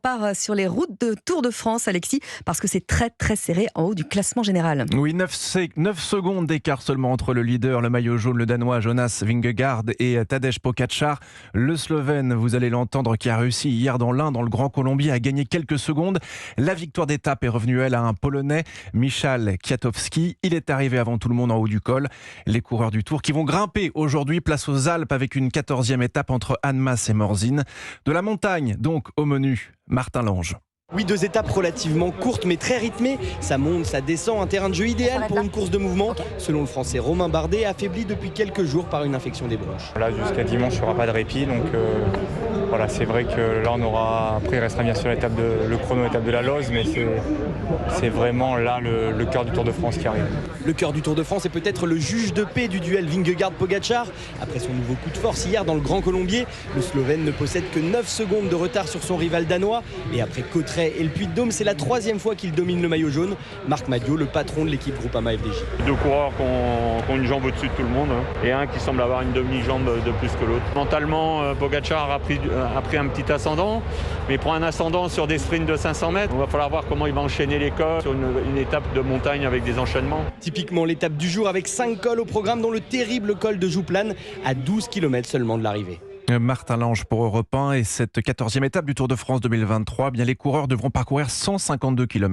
part sur les routes de Tour de France, Alexis, parce que c'est très très serré en haut du classement général. Oui, 9 secondes d'écart seulement entre le leader, le maillot jaune, le Danois Jonas Vingegaard et Tadej Pogačar. Le Slovène, vous allez l'entendre, qui a réussi hier dans l'Ain, dans le Grand Colombier, à gagner quelques secondes. La victoire d'étape est revenue, elle, à un Polonais, Michał Kwiatkowski. Il est arrivé avant tout le monde en haut du col. Les coureurs du Tour qui vont grimper aujourd'hui, place aux Alpes, avec une 14e étape entre Annemasse et Morzine. De la montagne, donc, au menu, Martin Lange. Oui, 2 étapes relativement courtes mais très rythmées. Ça monte, ça descend, un terrain de jeu idéal pour une course de mouvement. Selon le français Romain Bardet, affaibli depuis quelques jours par une infection des bronches. Là, jusqu'à dimanche, il n'y aura pas de répit. Donc voilà, c'est vrai que là, on aura. Après, il restera bien sûr le chrono étape de la Loze, mais c'est vraiment là le cœur du Tour de France qui arrive. Le cœur du Tour de France est peut-être le juge de paix du duel Vingegaard-Pogačar. Après son nouveau coup de force hier dans le Grand Colombier, le Slovène ne possède que 9 secondes de retard sur son rival danois. Et après Cauterets et le Puy-de-Dôme, c'est la 3e fois qu'il domine le maillot jaune. Marc Madiot, le patron de l'équipe Groupama FDJ. 2 coureurs qui ont une jambe au-dessus de tout le monde, et un qui semble avoir une demi-jambe de plus que l'autre. Mentalement, Pogačar a pris un petit ascendant, mais pour un ascendant sur des sprints de 500 mètres, il va falloir voir comment il va enchaîner les cols sur une étape de montagne avec des enchaînements. Typiquement l'étape du jour avec 5 cols au programme, dont le terrible col de Jouplane à 12 km seulement de l'arrivée. Martin Lange pour Europe 1 et cette 14e étape du Tour de France 2023, bien les coureurs devront parcourir 152 km.